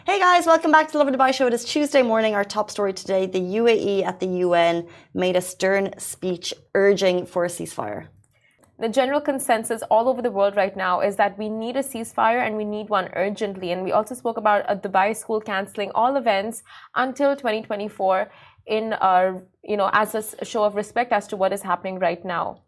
Hey guys, welcome back to the Lovin Dubai show. It is Tuesday morning. Our top story today, the UAE at the UN made a stern speech urging for a ceasefire. The general consensus all over the world right now is that we need a ceasefire and we need one urgently. And we also spoke about a Dubai school cancelling all events until 2024 in as a show of respect as to what is happening right now.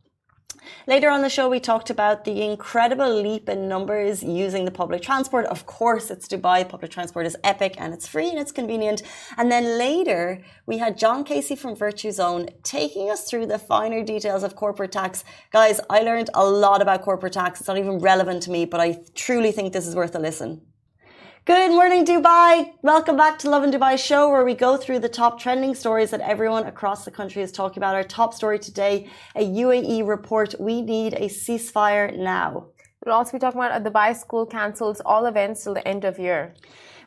Later on the show, we talked about the incredible leap in numbers using the public transport. Of course, it's Dubai. Public transport is epic and it's free and it's convenient. And then later, we had John Casey from Virtuzone taking us through the finer details of corporate tax. Guys, I learned a lot about corporate tax. It's not even relevant to me, but I truly think this is worth a listen. Good morning, Dubai. Welcome back to Lovin Dubai show, where we go through the top trending stories that everyone across the country is talking about. Our top story today, a UAE report. We need a ceasefire now. We'll also be talking about a Dubai school cancels all events till the end of year.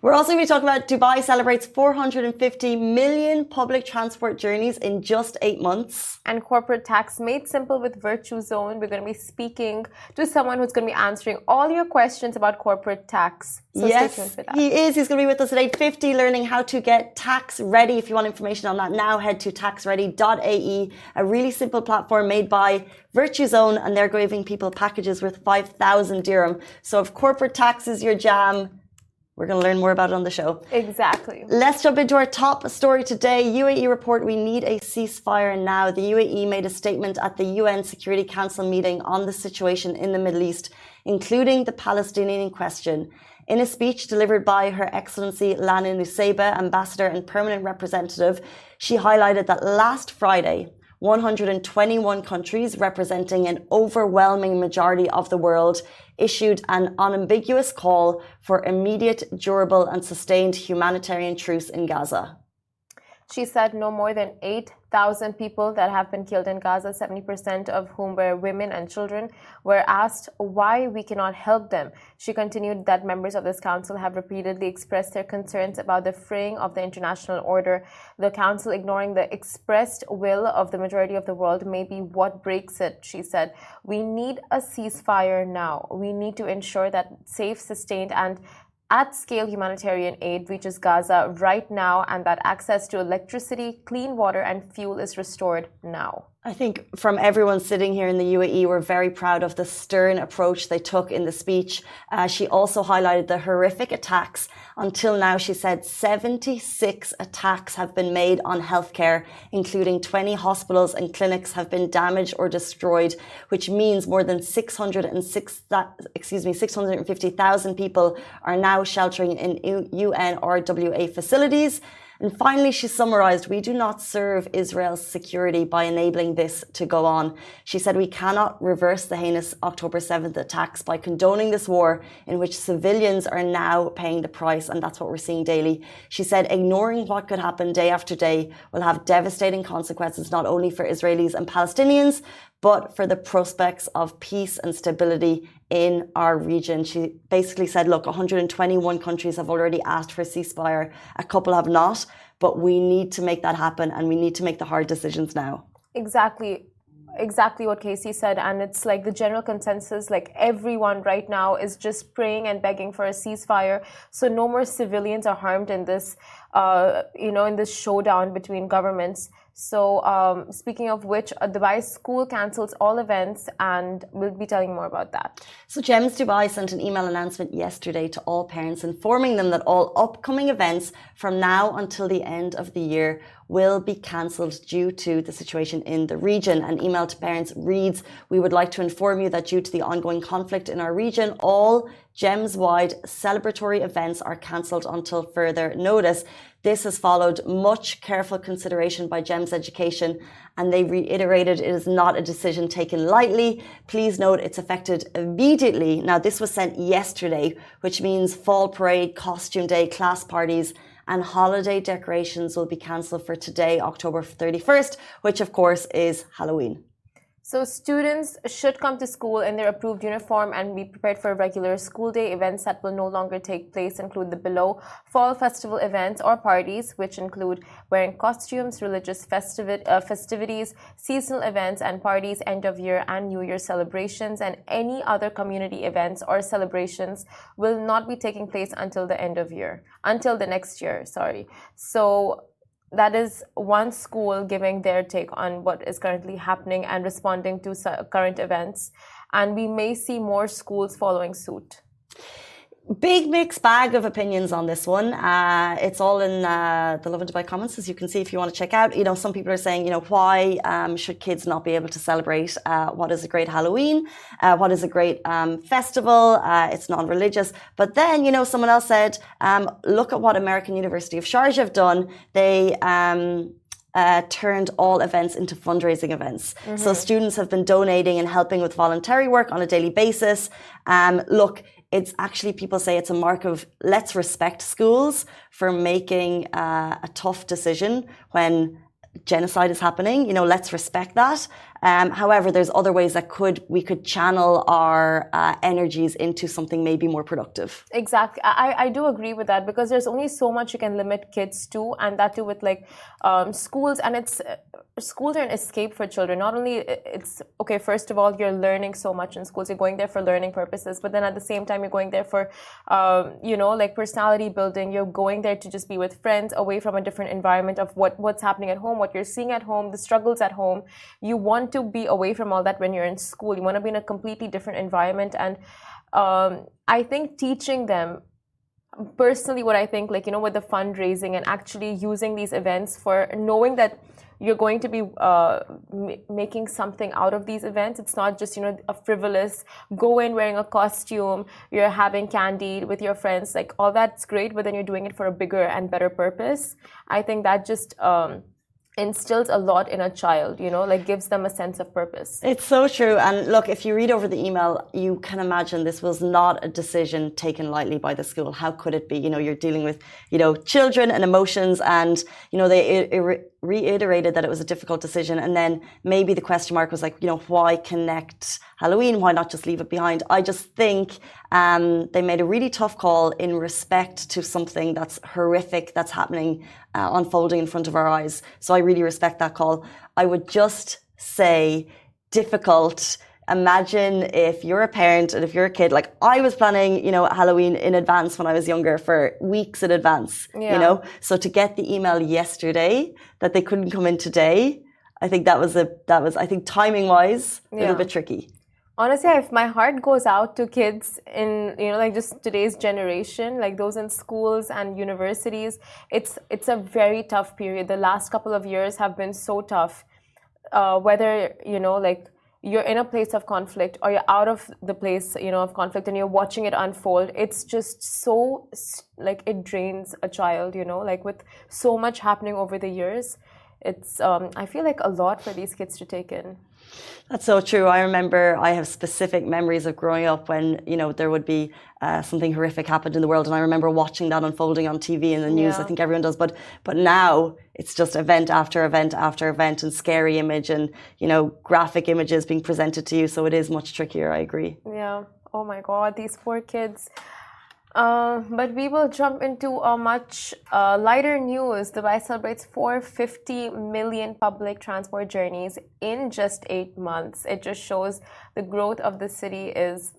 We're also going to be talking about Dubai celebrates 450 million public transport journeys in just 8 months. And corporate tax made simple with Virtuzone. We're going to be speaking to someone who's going to be answering all your questions about corporate tax. So yes, stay tuned for that. He is. He's going to be with us at 8:50, learning how to get tax ready. If you want information on that now, head to taxready.ae, a really simple platform made by Virtuzone, and they're giving people packages worth 5,000 dirham. So if corporate tax is your jam, we're going to learn more about it on the show. Exactly. Let's jump into our top story today. UAE report, we need a ceasefire now. The UAE made a statement at the UN Security Council meeting on the situation in the Middle East, including the Palestinian question. In a speech delivered by Her Excellency Lana Nusayba, Ambassador and Permanent Representative, she highlighted that last Friday, 121 countries representing an overwhelming majority of the world issued an unambiguous call for immediate, durable and sustained humanitarian truce in Gaza. She said no more than 8,000 people that have been killed in Gaza, 70% of whom were women and children, were asked why we cannot help them. She continued that members of this council have repeatedly expressed their concerns about the fraying of the international order. The council ignoring the expressed will of the majority of the world may be what breaks it, she said. We need a ceasefire now. We need to ensure that safe, sustained and at-scale humanitarian aid reaches Gaza right now and that access to electricity, clean water and fuel is restored now. I think from everyone sitting here in the UAE, we're very proud of the stern approach they took in the speech. She also highlighted the horrific attacks. Until now, she said 76 attacks have been made on healthcare, including 20 hospitals and clinics have been damaged or destroyed, which means more than 650,000 people are now sheltering in UNRWA facilities. And finally, she summarized, we do not serve Israel's security by enabling this to go on. She said we cannot reverse the heinous October 7th attacks by condoning this war in which civilians are now paying the price. And that's what we're seeing daily. She said ignoring what could happen day after day will have devastating consequences, not only for Israelis and Palestinians, but for the prospects of peace and stability in our region. She basically said, look, 121 countries have already asked for a ceasefire. A couple have not, but we need to make that happen and we need to make the hard decisions now. Exactly what Casey said. And it's like the general consensus, like everyone right now is just praying and begging for a ceasefire. So no more civilians are harmed in this, in this showdown between governments. So speaking of which, Dubai school cancels all events and we'll be telling you more about that. So GEMS Dubai sent an email announcement yesterday to all parents informing them that all upcoming events from now until the end of the year will be cancelled due to the situation in the region. An email to parents reads, we would like to inform you that due to the ongoing conflict in our region, all GEMS-wide celebratory events are cancelled until further notice. This has followed much careful consideration by GEMS Education, and they reiterated it is not a decision taken lightly. Please note it's affected immediately. Now, this was sent yesterday, which means fall parade, costume day, class parties, and holiday decorations will be cancelled for today, October 31st, which of course is Halloween. So students should come to school in their approved uniform and be prepared for regular school day. Events that will no longer take place include the below: fall festival events or parties, which include wearing costumes, religious festivities, seasonal events and parties, end of year and New Year celebrations, and any other community events or celebrations will not be taking place until the next year. So that is one school giving their take on what is currently happening and responding to current events. And we may see more schools following suit. Big mixed bag of opinions on this one. It's all in the Lovin Dubai comments, as you can see if you want to check out. Some people are saying, why should kids not be able to celebrate what is a great Halloween, what is a great festival, it's non-religious. But then, someone else said, look at what American University of Sharjah have done. They turned all events into fundraising events. Mm-hmm. So students have been donating and helping with voluntary work on a daily basis. Look, it's actually, people say it's a mark of, let's respect schools for making a tough decision when genocide is happening. Let's respect that. However, there's other ways that we could channel our energies into something maybe more productive. Exactly. I do agree with that, because there's only so much you can limit kids to, and that too with schools. And schools are an escape for children. Not only it's okay, first of all, you're learning so much in schools. You're going there for learning purposes, but then at the same time, you're going there for personality building. You're going there to just be with friends, away from a different environment of what's happening at home, what you're seeing at home, the struggles at home. You want to be away from all that when you're in school. You want to be in a completely different environment. And I think teaching them, personally, what I think, with the fundraising and actually using these events for knowing that you're going to be making something out of these events. It's not just, a frivolous, go in wearing a costume, you're having candy with your friends, all that's great, but then you're doing it for a bigger and better purpose. I think that just instills a lot in a child, gives them a sense of purpose. It's so true. And look, if you read over the email, you can imagine this was not a decision taken lightly by the school. How could it be? You're dealing with, children and emotions, and, they reiterated that it was a difficult decision. And then maybe the question mark was why connect Halloween? Why not just leave it behind? I just think they made a really tough call in respect to something that's horrific, that's happening, unfolding in front of our eyes. So I really respect that call. I would just say difficult. Imagine if you're a parent and if you're a kid, I was planning, Halloween in advance when I was younger, for weeks in advance, So to get the email yesterday that they couldn't come in today, I think that was I think timing wise, a little bit tricky. Honestly, if my heart goes out to kids in, just today's generation, those in schools and universities, it's a very tough period. The last couple of years have been so tough, whether, you're in a place of conflict or you're out of the place, of conflict, and you're watching it unfold. It's just so, it drains a child, with so much happening over the years. It's, I feel a lot for these kids to take in. That's so true. I remember I have specific memories of growing up when, there would be something horrific happened in the world. And I remember watching that unfolding on TV and the news. I think everyone does. But now it's just event after event after event, and scary image and, graphic images being presented to you. So it is much trickier. I agree. Yeah. Oh, my God. These poor kids. But we will jump into a much lighter news. Dubai celebrates 450 million public transport journeys in just 8 months. It just shows the growth of the city is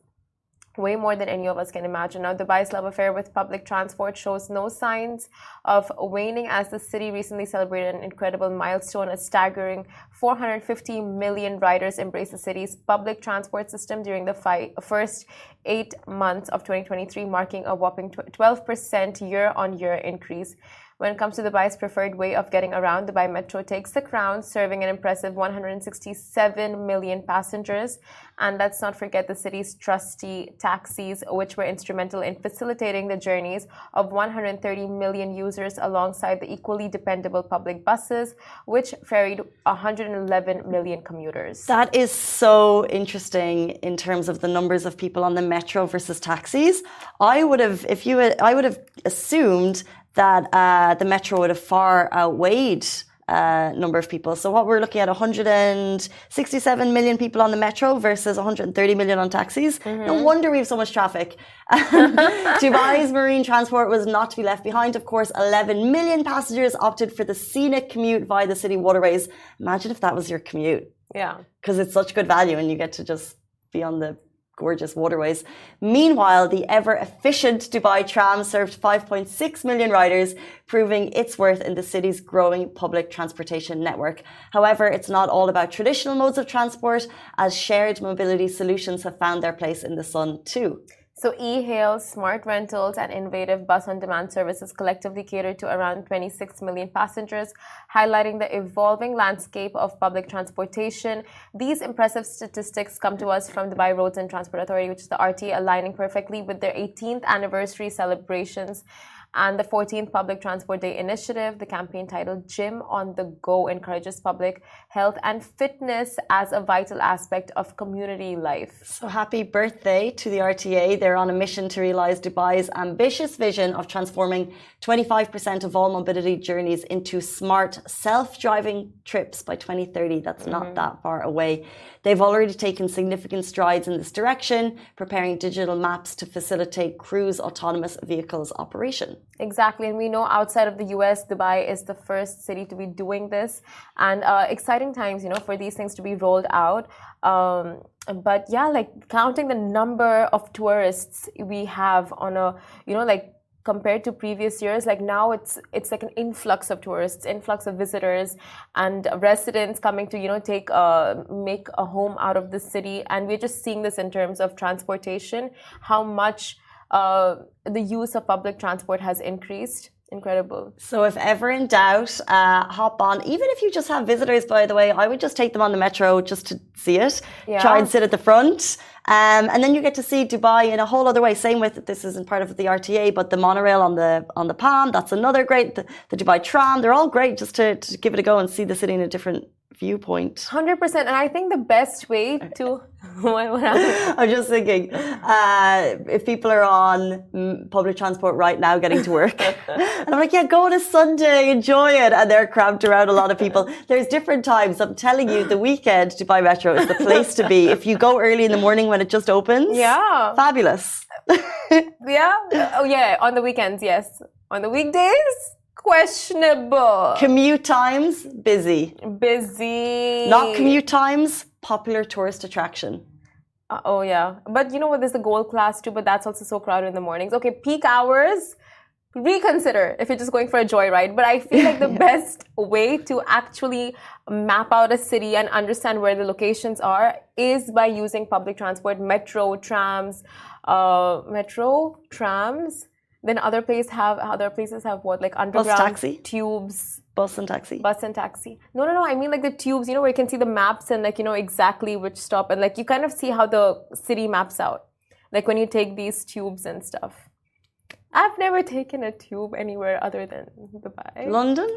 way more than any of us can imagine. Now, Dubai's love affair with public transport shows no signs of waning, as the city recently celebrated an incredible milestone. A staggering 450 million riders embraced the city's public transport system during the first 8 months of 2023, marking a whopping 12% year-on-year increase. When it comes to Dubai's preferred way of getting around, Dubai Metro takes the crown, serving an impressive 167 million passengers. And let's not forget the city's trusty taxis, which were instrumental in facilitating the journeys of 130 million users, alongside the equally dependable public buses, which ferried 111 million commuters. That is so interesting in terms of the numbers of people on the metro versus taxis. I would have assumed that the metro would have far outweighed number of people. So what we're looking at 167 million people on the metro versus 130 million on taxis. No wonder we have so much traffic. Dubai's marine transport was not to be left behind. Of course, 11 million passengers opted for the scenic commute via the city waterways. Imagine if that was your commute. Yeah. Because it's such good value and you get to just be on the gorgeous waterways. Meanwhile, the ever-efficient Dubai tram served 5.6 million riders, proving its worth in the city's growing public transportation network. However, it's not all about traditional modes of transport, as shared mobility solutions have found their place in the sun too. So e-hails, smart rentals, and innovative bus-on-demand services collectively cater to around 26 million passengers, highlighting the evolving landscape of public transportation. These impressive statistics come to us from Dubai Roads and Transport Authority, which is the RTA, aligning perfectly with their 18th anniversary celebrations and the 14th Public Transport Day initiative. The campaign titled Gym on the Go encourages public health and fitness as a vital aspect of community life. So happy birthday to the RTA. They're on a mission to realize Dubai's ambitious vision of transforming 25% of all mobility journeys into smart self-driving trips by 2030. That's not that far away. They've already taken significant strides in this direction, preparing digital maps to facilitate cruise autonomous vehicles operation. Exactly, and we know outside of the US, Dubai is the first city to be doing this, and exciting times, for these things to be rolled out. But yeah, like counting the number of tourists we have on a, compared to previous years, like now it's like an influx of tourists, influx of visitors and residents coming to make a home out of the city. And we're just seeing this in terms of transportation, how much the use of public transport has increased. Incredible. So if ever in doubt, hop on. Even if you just have visitors, by the way, I would just take them on the metro just to see it. Yeah. Try and sit at the front. And then you get to see Dubai in a whole other way. Same with, this isn't part of the RTA, but the monorail on the Palm, that's another great, the Dubai tram, they're all great just to give it a go and see the city in a different viewpoint. 100%. And I think the best way to... What happened? I'm just thinking, if people are on public transport right now getting to work, and I'm like, yeah, go on a Sunday, enjoy it. And they're cramped around a lot of people. There's different times. I'm telling you, the weekend, Dubai Metro is the place to be. If you go early in the morning when it just opens, yeah, fabulous. Yeah. Oh, yeah. On the weekends, yes. On the weekdays, questionable. Commute times, busy. Busy. Not commute times, popular tourist attraction. Oh, yeah. But you know what? There's the gold class too, but that's also so crowded in the mornings. Okay, peak hours, reconsider if you're just going for a joyride. But I feel like the best way to actually map out a city and understand where the locations are is by using public transport, metro, trams. Then other places have what, like underground bus, taxi, tubes. Bus and taxi. Bus and taxi. No. I mean like the tubes, where you can see the maps and exactly which stop, and you kind of see how the city maps out. Like when you take these tubes and stuff. I've never taken a tube anywhere other than Dubai. London?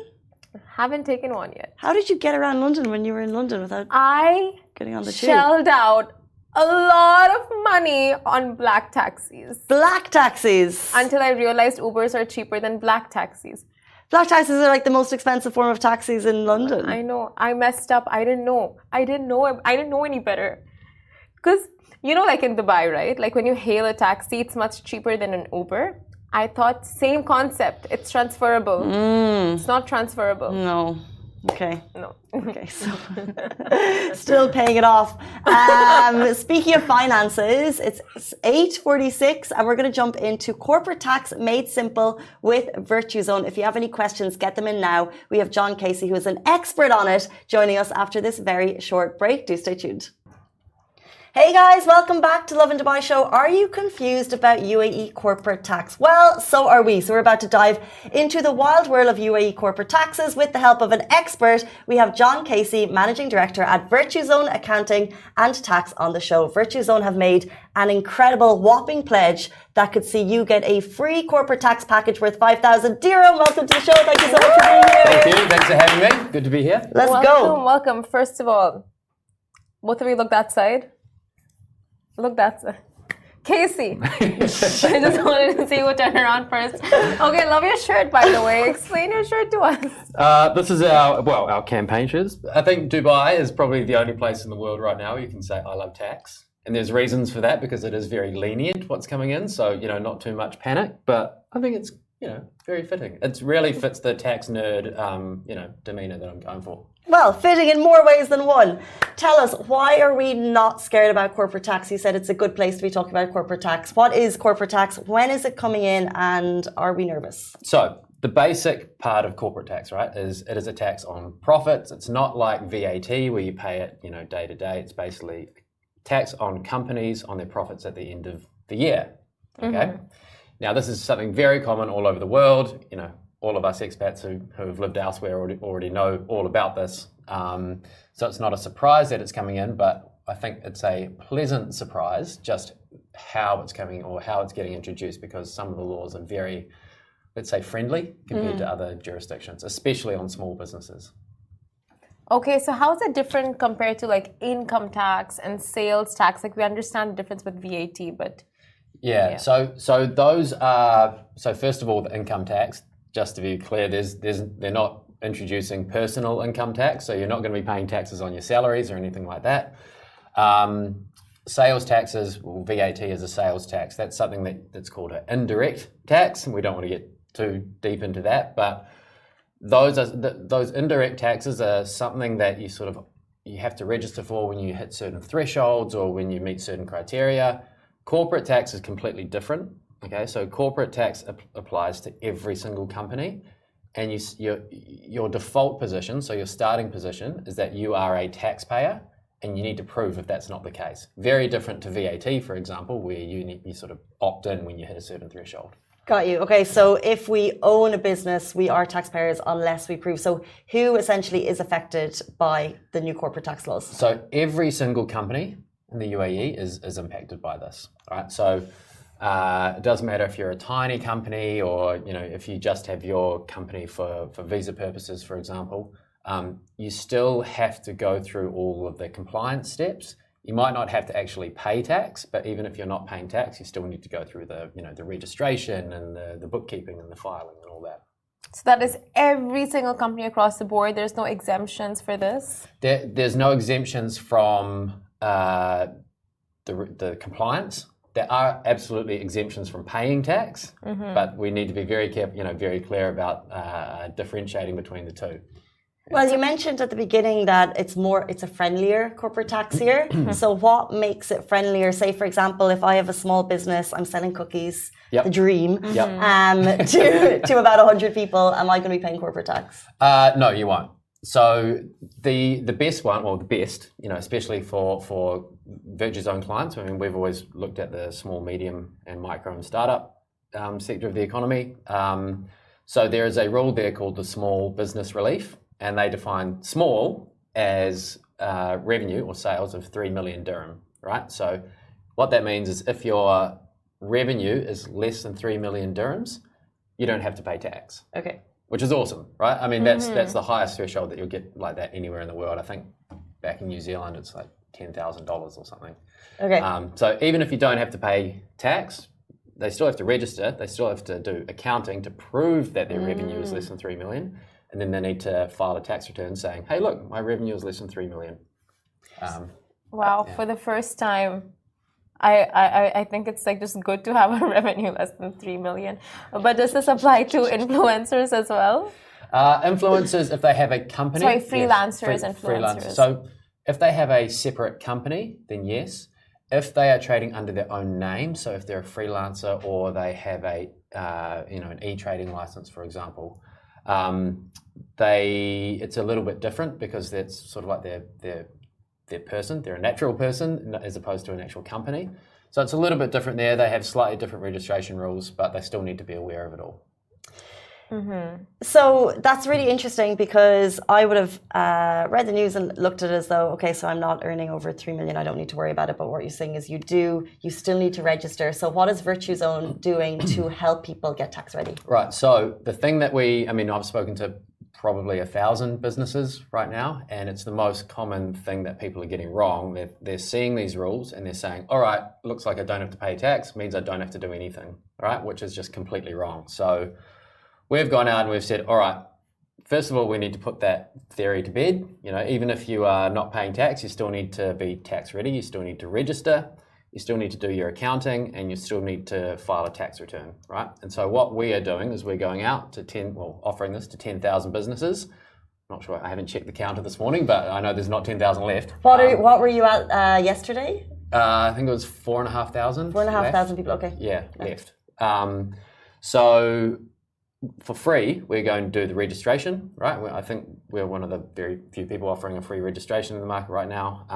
Haven't taken one yet. How did you get around London when you were in London without getting on the tube? Shelled out a lot of money on black taxis. Black taxis? Until I realized Ubers are cheaper than black taxis. Black taxis are like the most expensive form of taxis in London. I know. I messed up. I didn't know any better. Because, like in Dubai, right? Like when you hail a taxi, it's much cheaper than an Uber. I thought same concept. It's transferable. It's not transferable. No. Okay. No. Okay, so still paying it off. Speaking of finances, it's 8:46 and we're going to jump into corporate tax made simple with Virtuzone. If you have any questions, get them in now. We have John Casey, who is an expert on it, joining us after this very short break. Do stay tuned. Hey guys, welcome back to Lovin Dubai Show. Are you confused about UAE corporate tax? Well, so are we. So we're about to dive into the wild world of UAE corporate taxes with the help of an expert. We have John Casey, Managing Director at Virtuzone Accounting and Tax on the show. Virtuzone have made an incredible whopping pledge that could see you get a free corporate tax package worth 5,000 dirham. Welcome to the show. Thank you so much for being here. Thank you. Thanks for having me. Good to be here. Let's go. Welcome. First of all, both of you look that side. Look, Casey. I just wanted to see who turned around first. Okay, love your shirt, by the way. Explain your shirt to us. This is our campaign shoes. I think Dubai is probably the only place in the world right now where you can say I love tax. And there's reasons for that because it is very lenient what's coming in. So, not too much panic. But I think it's, very fitting. It really fits the tax nerd, demeanor that I'm going for. Well, fitting in more ways than one. Tell us, why are we not scared about corporate tax? You said it's a good place to be talking about corporate tax. What is corporate tax? When is it coming in? And are we nervous? So the basic part of corporate tax, right, is it is a tax on profits. It's not like VAT where you pay it, day to day. It's basically tax on companies on their profits at the end of the year. Okay. Mm-hmm. Now, this is something very common all over the world. All of us expats who have lived elsewhere already know all about this. So it's not a surprise that it's coming in, but I think it's a pleasant surprise just how it's coming or how it's getting introduced, because some of the laws are very, let's say, friendly compared to other jurisdictions, especially on small businesses. Okay, so how is it different compared to like income tax and sales tax? Like we understand the difference with VAT, but... Yeah. So those are, first of all, the income tax, just to be clear, they're not introducing personal income tax, so you're not going to be paying taxes on your salaries or anything like that. Sales taxes, VAT is a sales tax. That's something that's called an indirect tax, and we don't want to get too deep into that, but those indirect taxes are something that you have to register for when you hit certain thresholds or when you meet certain criteria. Corporate tax is completely different. Okay, so corporate tax applies to every single company, and your default position, so your starting position, is that you are a taxpayer, and you need to prove if that's not the case. Very different to VAT, for example, where you sort of opt in when you hit a certain threshold. Got you. Okay, so if we own a business, we are taxpayers unless we prove. So who essentially is affected by the new corporate tax laws? So every single company in the UAE is impacted by this. Right? So it doesn't matter if you're a tiny company or if you just have your company for visa purposes, for example. You still have to go through all of the compliance steps. You might not have to actually pay tax, but even if you're not paying tax, you still need to go through the registration and the bookkeeping and the filing and all that. So that is every single company across the board. There's no exemptions for this? There's no exemptions from the compliance. There are absolutely exemptions from paying tax, but we need to be very careful, very clear about differentiating between the two. Well, you mentioned at the beginning that it's a friendlier corporate tax here. So what makes it friendlier? Say, for example, if I have a small business, I'm selling cookies, the dream, to about 100 people, am I going to be paying corporate tax? No, you won't. So the best one, or the best, especially for Virtuzone clients, I mean, we've always looked at the small, medium, and micro and startup sector of the economy. So there is a rule there called the small business relief, and they define small as revenue or sales of 3 million dirham, right? So what that means is if your revenue is less than 3 million dirhams, you don't have to pay tax. Okay. Which is awesome, right? I mean, that's the highest threshold that you'll get like that anywhere in the world. I think back in New Zealand, it's like $10,000 or something. Okay. So even if you don't have to pay tax, they still have to register. They still have to do accounting to prove that their revenue is less than 3 million. And then they need to file a tax return saying, hey, look, my revenue is less than 3 million. Wow, yeah. For the first time, I think it's like just good to have a revenue less than 3 million. But does this apply to influencers as well? Influencers, if they have a company. Sorry, freelancers, yes, influencers. So if they have a separate company, then yes. If they are trading under their own name, so if they're a freelancer or they have an e-trading license, for example, it's a little bit different because that's sort of like their person, they're a natural person as opposed to an actual company. So it's a little bit different there. They have slightly different registration rules, but they still need to be aware of it all. So that's really interesting because I would have read the news and looked at it as though, okay, so I'm not earning over 3 million. I don't need to worry about it. But what you're saying is you still need to register. So what is Virtuzone doing to help people get tax ready? Right. So the thing that I've spoken to probably 1,000 businesses right now, and it's the most common thing that people are getting wrong. They're seeing these rules and they're saying, all right, looks like I don't have to pay tax, means I don't have to do anything, right? Which is just completely wrong. So we've gone out and we've said, all right, first of all, we need to put that theory to bed. Even if you are not paying tax, you still need to be tax ready, you still need to register, you still need to do your accounting, and you still need to file a tax return, right? And so what we are doing is we're going out to offering this to 10,000 businesses. Not sure, I haven't checked the counter this morning, but I know there's not 10,000 left. What were you at yesterday? I think it was 4,500. 4,500 people, okay. Yeah, left. So for free, we're going to do the registration, right? I think we're one of the very few people offering a free registration in the market right now.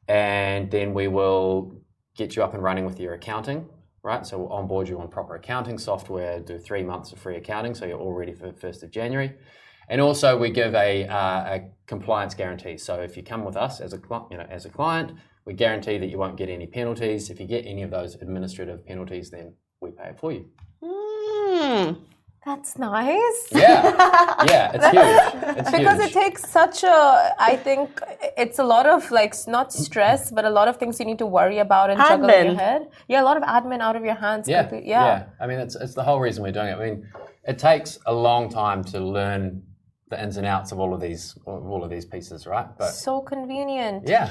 And then we will get you up and running with your accounting, right? So we'll onboard you on proper accounting software, do 3 months of free accounting, so you're all ready for the 1st of January. And also we give a compliance guarantee. So if you come with us as a client, we guarantee that you won't get any penalties. If you get any of those administrative penalties, then we pay it for you. That's nice. Yeah, it's huge. It's because huge. it takes such a, I think it's a lot of not stress, but a lot of things you need to worry about and juggle in your head. Yeah, a lot of admin out of your hands. Yeah. I mean, it's the whole reason we're doing it. I mean, it takes a long time to learn the ins and outs of all of these pieces, right? But so convenient. Yeah.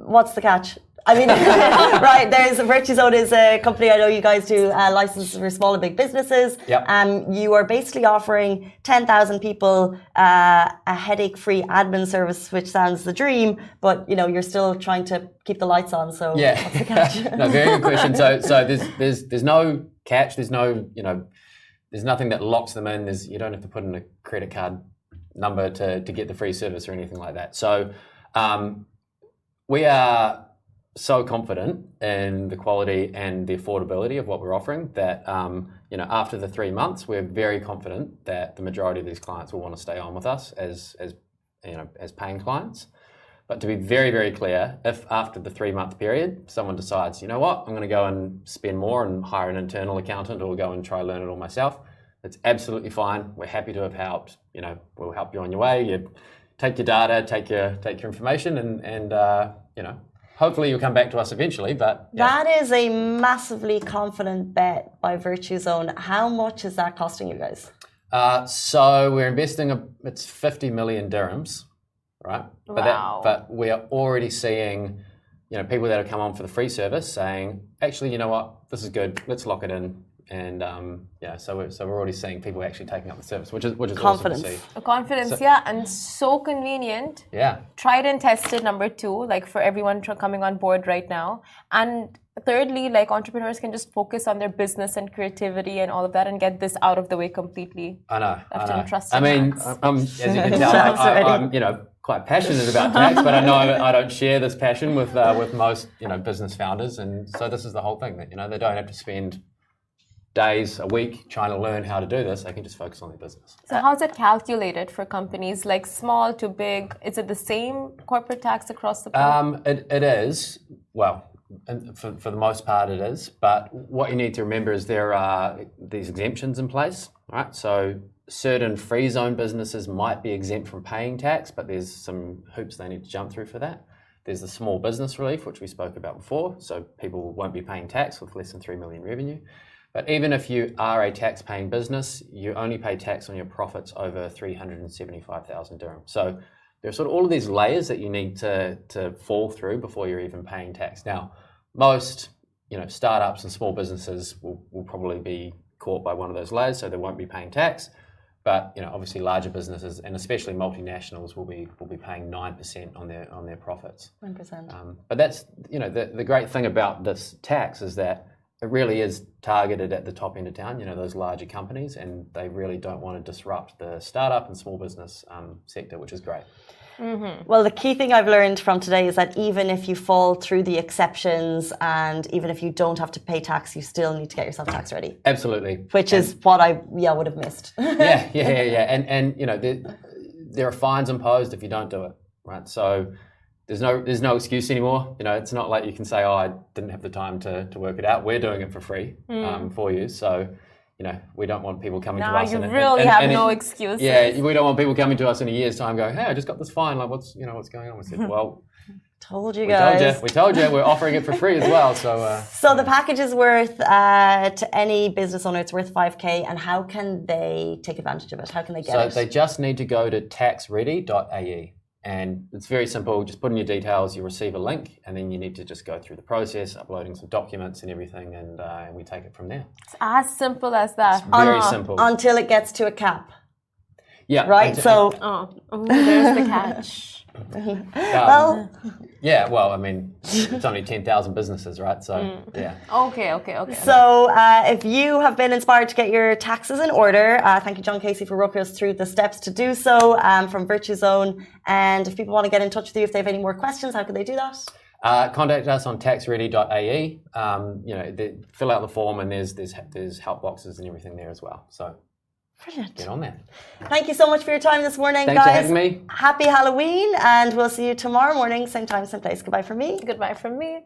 What's the catch? I mean, right, Virtuzone is a company, I know you guys do licenses for small and big businesses. Yep. You are basically offering 10,000 people a headache-free admin service, which sounds the dream, but you're still trying to keep the lights on, so what's the catch? No, very good question. So there's no catch, there's no, there's nothing that locks them in. You don't have to put in a credit card number to get the free service or anything like that. So we are so confident in the quality and the affordability of what we're offering that after the 3 months, we're very confident that the majority of these clients will want to stay on with us as paying clients. But to be very, very clear, if after the 3-month period, someone decides, you know what, I'm going to go and spend more and hire an internal accountant or go and try learn it all myself, it's absolutely fine. We're happy to have helped. We'll help you on your way. You take your data, take your information, and hopefully you'll come back to us eventually, but... Yeah. That is a massively confident bet by Virtuzone. How much is that costing you guys? So we're investing, it's 50 million dirhams, right? Wow. But we are already seeing, people that have come on for the free service saying, actually, you know what, this is good, let's lock it in. And so we're already seeing people actually taking up the service, which is confidence. Awesome to see. Confidence, and so convenient. Yeah. Tried and tested, number 2, for everyone coming on board right now. And thirdly, entrepreneurs can just focus on their business and creativity and all of that and get this out of the way completely. I know. I mean, as you can tell, I'm quite passionate about tax, but I know I don't share this passion with most business founders, and so this is the whole thing that they don't have to spend days a week trying to learn how to do this. They can just focus on their business. So how's it calculated for companies small to big? Is it the same corporate tax across the board? It is. Well, for the most part it is. But what you need to remember is there are these exemptions in place, right? So certain free zone businesses might be exempt from paying tax, but there's some hoops they need to jump through for that. There's the small business relief, which we spoke about before. So people won't be paying tax with less than 3 million revenue. But even if you are a tax-paying business, you only pay tax on your profits over 375,000 dirhams. So there are sort of all of these layers that you need to fall through before you're even paying tax. Now, most startups and small businesses will probably be caught by one of those layers, so they won't be paying tax. But obviously, larger businesses and especially multinationals will be paying 9% on their profits. 9%. But that's the great thing about this tax is that it really is targeted at the top end of town, those larger companies, and they really don't want to disrupt the startup and small business sector, which is great. Mm-hmm. Well, the key thing I've learned from today is that even if you fall through the exceptions and even if you don't have to pay tax, you still need to get yourself tax ready. Absolutely. Which is what I would have missed. Yeah. And there are fines imposed if you don't do it, right? So there's no excuse anymore. It's not like you can say, oh, I didn't have the time to work it out. We're doing it for free for you. So, we don't want people coming to Now us. you really have no excuses. Yeah, we don't want people coming to us in a year's time going, hey, I just got this fine. Like, what's going on? We said, well, told you guys. We told you. We're offering it for free as well. So the package is worth, to any business owner, it's worth 5K. And how can they take advantage of it? How can they get it? So they just need to go to taxready.ae. And it's very simple. Just put in your details, you receive a link, and then you need to just go through the process, uploading some documents and everything, and we take it from there. It's as simple as that. It's very simple. Until it gets to a cap. Yeah. Right? There's the catch. Well, I mean, it's only 10,000 businesses, right? So, yeah. Okay. So, if you have been inspired to get your taxes in order, thank you, John Casey, for walking us through the steps to do so from Virtuzone. And if people want to get in touch with you, if they have any more questions, how can they do that? Contact us on taxready.ae. Fill out the form, and there's help boxes and everything there as well. So. Brilliant. Get on there. Thank you so much for your time this morning, Thanks guys. for having me. Happy Halloween, and we'll see you tomorrow morning, same time, same place. Goodbye from me. Goodbye from me.